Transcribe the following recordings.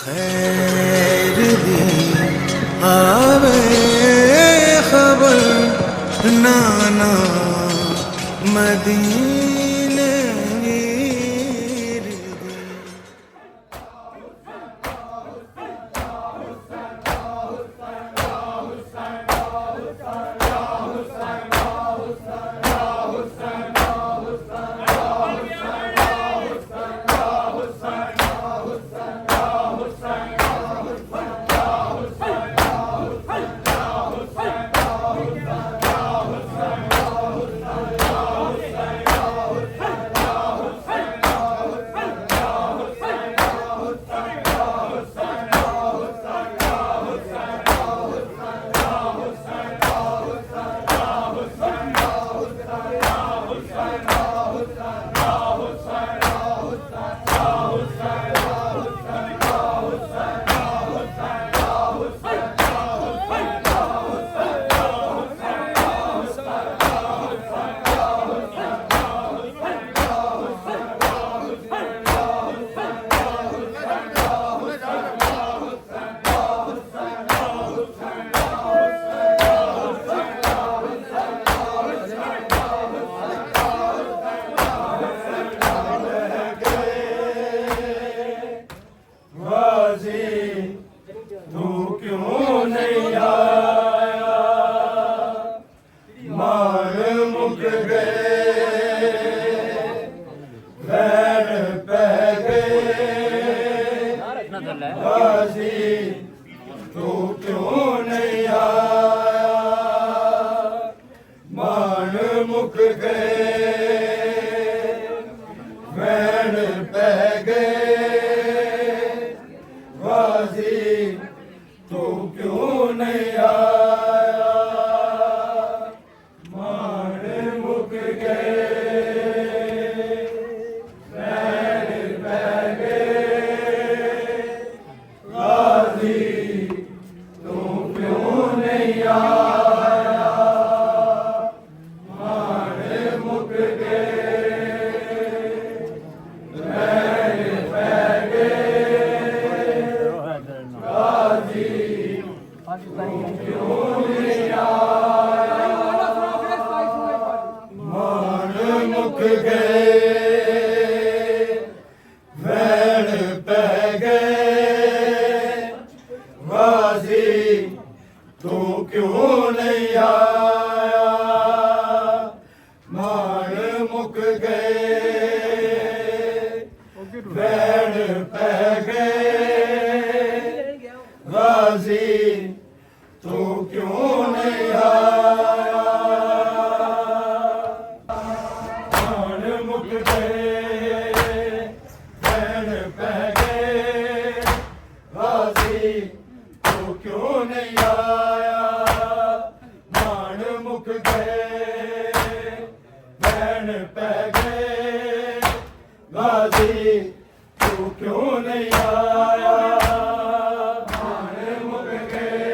खैर दी आवे खबर नाना मदीने वीर दी। तू क्यों नहीं आया, मार मुक गए, बैर पै गए। गाजी तू क्यों नहीं आया, मान मुक गए, बैर पै गए। गाजी तू क्यों नहीं आया, मान मुक गए, बैर पै गए। गाजी तू क्यों नहीं आया, मान मुक गए, बैर पै गए। गाजी क्यों नहीं आया, मान मुक गए, बैर पै गए। गाजी तू क्यों नहीं आया, मान मुक गए, बैर पै गए। गाजी तू क्यों नहीं आया, मान मुक गए, बैर पै गए। गाजी तू क्यों नहीं आया, मान मुक गए, बैर पै गए। गाजी तू क्यों नहीं आया, मान मुक गए,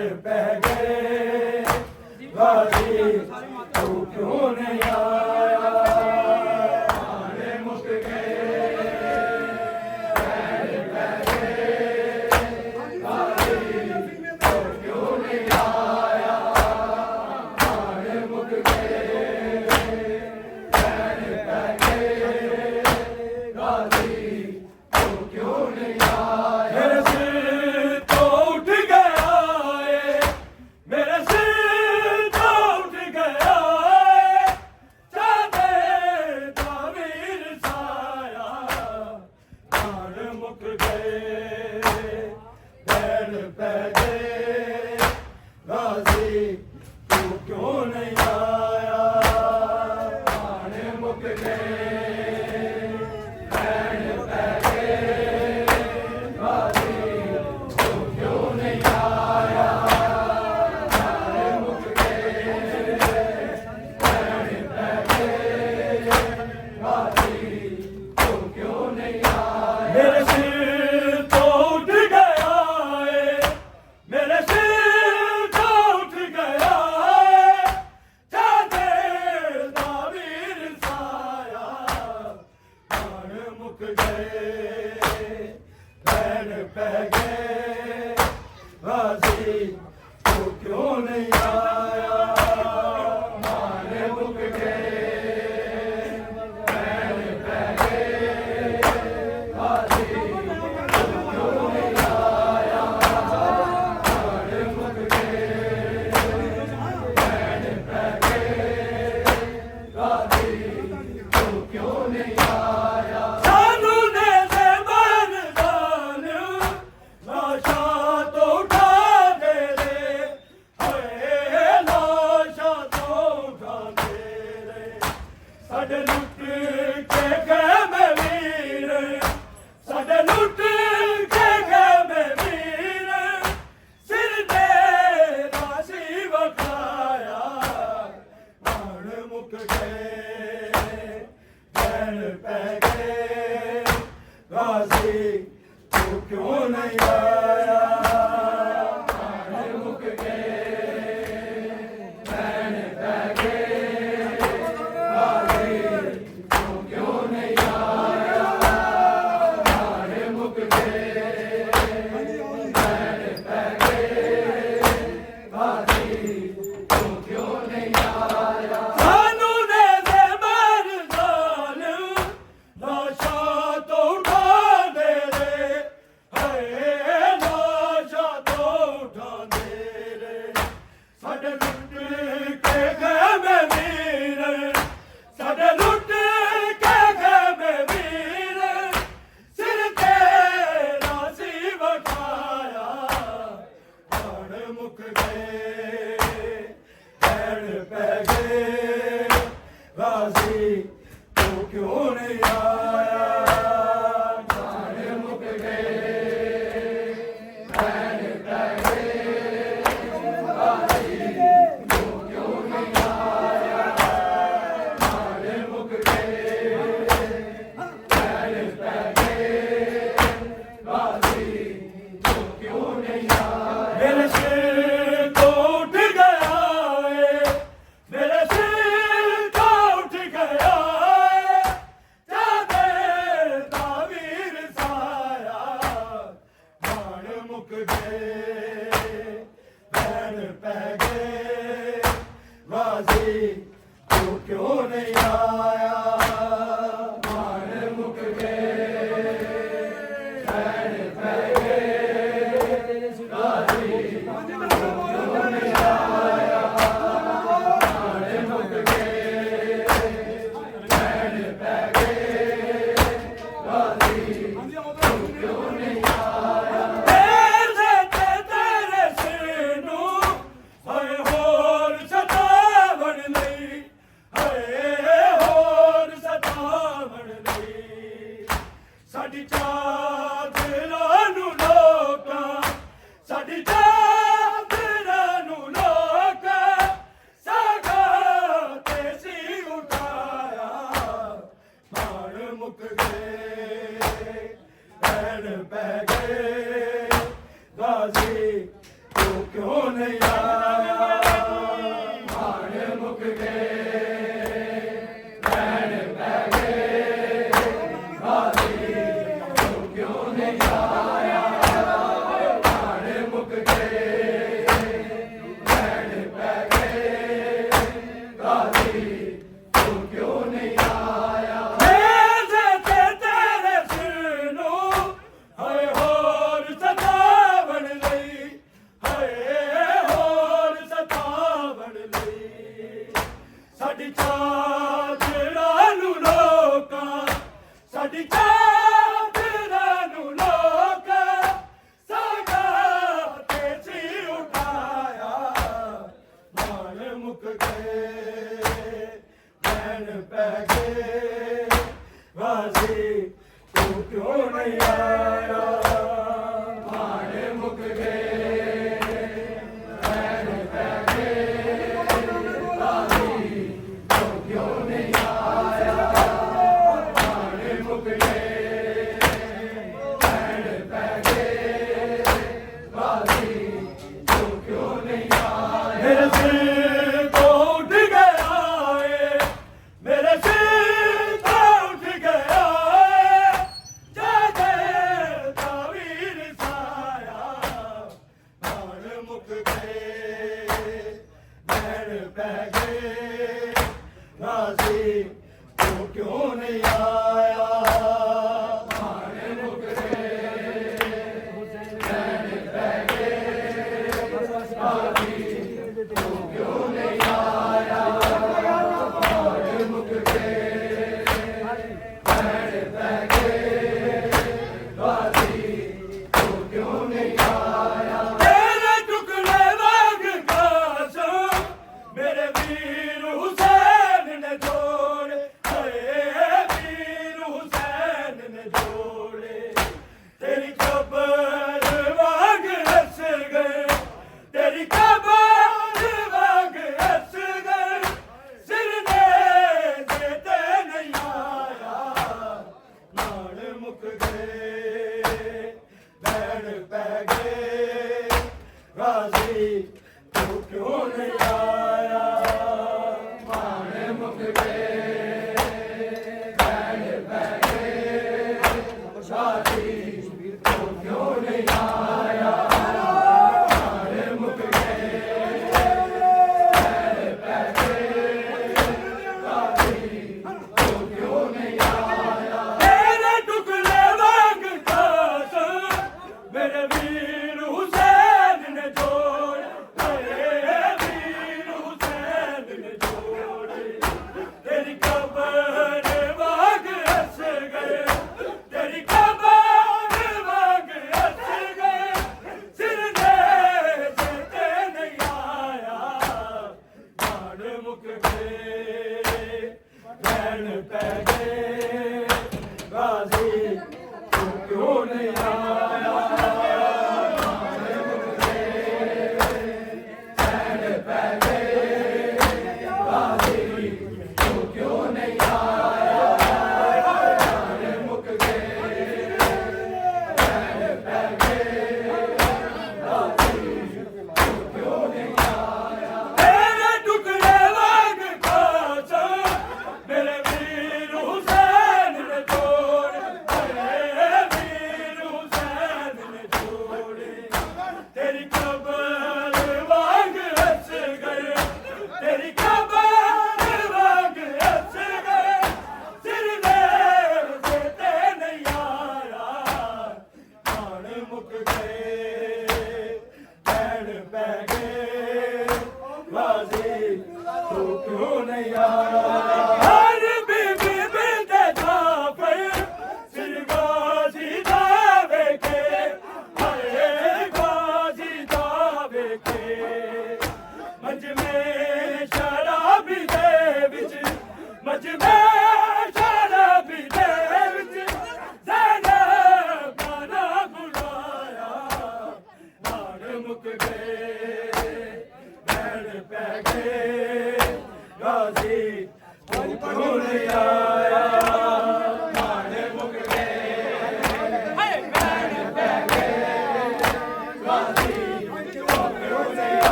भैन पै गए गाजी तू क्यों नहीं आया प्राण मुक गए भैन पै गए गाजी तू क्यों नहीं आया प्राण मुक गए भैन पै गए गाजी तू क्यों नहीं आया मेरे सिर तो उठ गया मेरे सिर तो उठ गया चादर तावीर साया प्राण मुक गए भैन पै गए गाजी तू क्यों नहीं आया प्राण मुक गए भैन पै गए गाजी तू क्यों नहीं आया प्राण मुक गए भैन पै गए गाजी तू क्यों नहीं आया मेरे सिर तो उठ गया मेरे सिर तो उठ गया चादर तावीर साया प्राण मुक गए भैन पै गए गाजी तू क्यों नहीं आया प्राण मुक गए भैन पै गए गाजी तू क्यों नहीं आया प्राण मुक गए भैन पै गए गाजी तू क्यों नहीं आया सानू ने ज़बान जालिम लाशा तो उठा दे रे हाय लाशा तो उठा दे रे साडे लुट के गए मैं वीर साडे लुट के गए मैं वीर सिर ते रासी वखाया प्राण मुक गए भैन पै गए गाजी तू क्यों नहीं आया प्राण मुक गए भैन पै गए गाजी तू क्यों नहीं आया प्राण मुक गए भैन पै गए गाजी तू क्यों नहीं आया सानू ने ज़बान जालिम लाशा तो उठा दे रे हाय लाशा तो उठा दे रे साडे लुट के गए मैं वीर साडे लुट के गए मैं वीर सिर ते रासी वखाया प्राण मुक गए भैन पै गए गाजी तू क्यों नहीं आया प्राण मुक गए भैन पै गए गाजी तू क्यों नहीं आया प्राण मुक गए भैन पै गए गाजी तू क्यों नहीं आया मेरे सिर तो उठ गया मेरे सिर तो उठ गया चादर तावीर साया प्राण मुक गए भैन पै गए गाजी तू क्यों नहीं आया प्राण मुक गए भैन पै गए गाजी तू क्यों नहीं आया प्राण मुक गए भैन पै गए गाजी तू क्यों नहीं आया तेरे सिर नूं हाय होर सतावण ਲਈ ਹਾਏ ਹੋਰ ਸਤਾਵਣ ਲਈ ਸਾਡੀ ਚਾਦਰਾਂ ਨੂੰ ਲੋਕਾਂ ਸਾਡੀ ਚਾਦਰਾਂ ਨੂੰ ਲੋਕਾਂ ਸਾਗਾ ਤੇ ਸੀ ਉਠਾਇਆ ਮਾਣ ਮੁੱਕ ਗਏ ਭੈਣ ਪੈ ਗਏ ਗਾਜ਼ੀ ਤੂੰ क्यों नहीं आया माने मुक गए रहन पै गए गाजी तू क्यों नहीं आया माने मुक गए रहन पै गए गाजी तू क्यों नहीं आया तेरे सिर नू हाय होर सतावण लई हाय होर सतावण लई साडी ਚਾਦਰਾਂ ਨੂੰ ਲੋਕਾਂ ਸਾਡੀ ਚਾਦਰਾਂ ਨੂੰ ਲੋਕਾਂ ਸਾਗਾ ਤੇ ਸੀ ਉਠਾਇਆ ਮਾਣ ਮੁੱਕ ਗਏ ਰਹਿਣ ਪੈ ਗਏ ਵਾਸੀ ਤੂੰ ਕਿਉਂ ਨਹੀਂ ਆਇਆ ਮਾਣ ਮੁੱਕ ਗਏ ਰਹਿਣ ਪੈ ਗਏ ਵਾਸੀ ਤੂੰ ਕਿਉਂ ਨਹੀਂ ਆਇਆ ਮਾਣ ਮੁੱਕ ਗਏ ਰਹਿਣ ਪੈ ਗਏ ਵਾਸੀ ਤੂੰ ਕਿਉਂ ਨਹੀਂ ਆਇਆ ਮੇਰੇ ਸਿਰ ਤੋਂ ਉੱਠ ਗਿਆ ਏ ਮੇਰੇ ਸਿਰ ਤੋਂ ਉੱਠ ਗਿਆ ਏ ਜਾਦੇ ਤਾਵੀਰ ਸਾਇਆ ਮਾਣ ਮੁੱਕ ਗਏ ਰਹਿਣ ਪੈ ਗਏ ਰਾਜ਼ੀ ਤੂੰ ਕਿਉਂ ਨਹੀਂ ਆਇਆ ਮਾਣ ਮੁੱਕ ਗਏ ਰਹਿਣ ਪੈ ਗਏ ਰਾਜ਼ੀ ਤੂੰ ਕਿਉਂ ਨਹੀਂ ਆਇਆ ਮਾਣ ਮੁੱਕ ਗਏ ਰਹਿਣ ਪੈ ਗਏ ਰਾਜ਼ੀ ਤੂੰ ਕਿਉਂ ਨਹੀਂ ਆਇਆ ਤੇਰੇ ਟੁਕੜੇ ਵਾਂਗ ਕਾਸਮ ਮੇਰੇ ਵੀਰ ਹੁਸੈਨ ਨੇ ਜੋੜੇ ਹਾਏ ਵੀਰ ਹੁਸੈਨ ਨੇ ਜੋੜੇ ਤੇਰੀ ਕਬਰ ਵਾਂਗ ਹੱਸ ਗਏ ਤੇਰੀ ਕਬਰ ਵਾਂਗ ਹੱਸ ਗਏ ਸਿਰ ਦੇ ਤੇ ਨਹੀਂ ਆਇਆ ਮਾਣ ਮੁੱਕ ਗਏ ਰਹਿਣ ਪੈ ਗਏ ਰਾਜ਼ੀ ਤੂੰ ਕਿਉਂ ਨਹੀਂ ਆਇਆ ਮਾਣ ਮੁੱਕ ਗਏ ਰਹਿਣ ਪੈ ਗਏ ਰਾਜ਼ੀ ਤੂੰ ਕਿਉਂ ਨਹੀਂ ਆਇਆ ਮਾਣ ਮੁੱਕ ਗਏ ਰਹਿਣ ਪੈ ਗਏ ਰਾਜ਼ੀ ਤੂੰ ਕਿਉਂ ਨਹੀਂ ਆਇਆ ਤੇਰੇ ਟੁਕੜੇ ਵਾਂਗ ਕਾਸਮ ਮੇਰੇ ਵੀਰ ਹੁਸੈਨ ਨੇ ਜੋੜੇ ਹਾਏ ਵੀਰ ਹੁਸੈਨ ਨੇ ਜੋੜੇ ਤੇਰੀ ਕਬਰ ਵਾਂਗ ਹੱਸ ਗਏ ਤੇਰੀ ਕਬਰ ਵਾਂਗ ਹੱਸ ਗਏ ਸਿਰ ਦੇ ਤੇ ਨਹੀਂ ਆਇਆ ਮਾਣ ਮੁੱਕ ਗਏ ਰਹਿਣ ਪੈ ਗਏ ਰਾਜ਼ੀ ਤੂੰ ਕਿਉਂ ਨਹੀਂ ਆਇਆ ਮਾਣ ਮੁੱਕ ਗਏ ਰਹਿਣ ਪੈ ਗਏ ਰਾਜ਼ੀ ਤੂੰ ਕਿਉਂ ਨਹੀਂ ਆਇਆ ਮਾਣ ਮੁੱਕ ਗਏ ਰਹਿਣ ਪੈ ਗਏ ਰਾਜ਼ੀ ਤੂੰ ਕਿਉਂ ਨਹੀਂ ਆਇਆ ਤੇਰੇ ਟੁਕੜੇ ਵਾਂਗ ਕਾਸਮ ਮੇਰੇ ਵੀਰ ਹੁਸੈਨ ਨੇ ਜੋੜੇ ਹਾਏ ਵੀਰ ਹੁਸੈਨ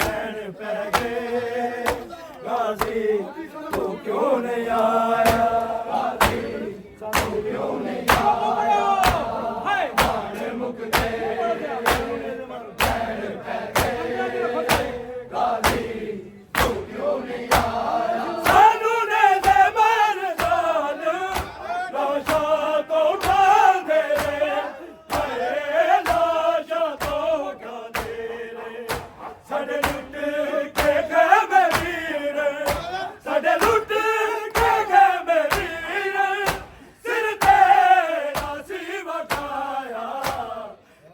पैन पै गए गाजी तू क्यों नहीं आया गाजी तू क्यों नहीं आया प्राण मुक गए पैन पै गए गाजी तू क्यों नहीं आया सानू ने दे मार जान लाशा तो उठा दे रे हाय लाशा तो उठा दे रे साडे लुट के गए वीर साडे लुट के गए वीर सिर तेरा सी वखाया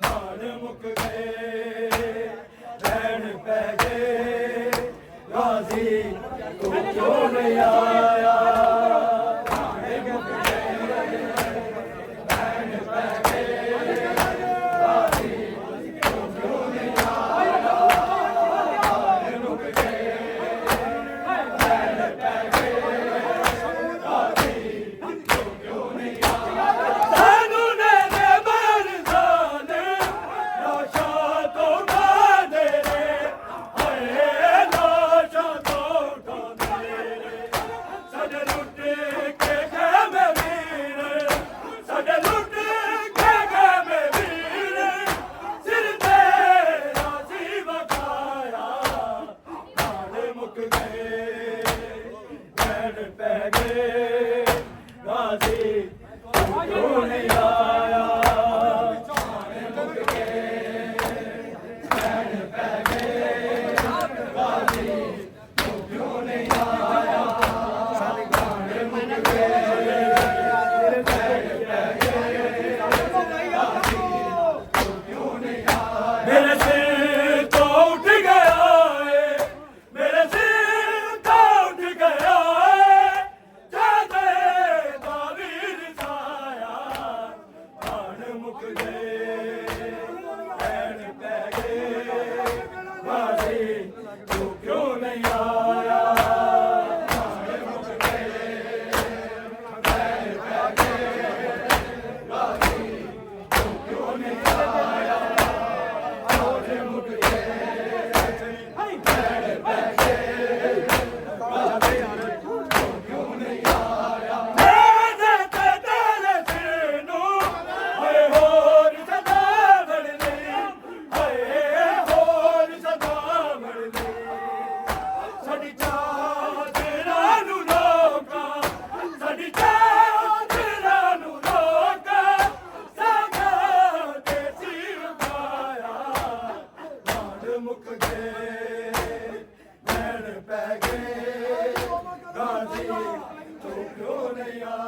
प्राण मुक गए पैन पै गए गाजी तू क्यों नहीं आया प्राण मुक गए पैन पै गए गाजी तू क्यों नहीं आया प्राण मुक गए पैन पै गए गाजी तू क्यों नहीं आया सानू ने दे मार जान लाशा तो उठा दे रे हाय लाशा तो उठा दे रे साडे लुट के गए वीर साडे लुट के गए वीर सिर तेरा सी वखाया प्राण मुक गए पैन पै गए गाजी तू क्यों नहीं आया प्राण मुक गए पैन पै गए गाजी तू क्यों नहीं आया प्राण मुक गए पैन पै गए गाजी तू क्यों नहीं आया मेरे सिर तो उठ गया है मेरे सिर तो उठ गया है जादे दा वीर साया प्राण मुक गए पैन पै गए गाजी तू क्यों नहीं आया प्राण मुक गए पैन पै गए गाजी तू क्यों नहीं आया प्राण मुक गए पैन पै गए गाजी तू क्यों नहीं आया मेरे ते तेरे सिर नूं हाय होर सदा बढ़नी हाय होर सदा बढ़नी साडी चादरां नूं रोका साडी चादरां नूं रोका सागा ते सिर पाया प्राण मुक गए पैन पै गए गाजी तू क्यों नहीं आया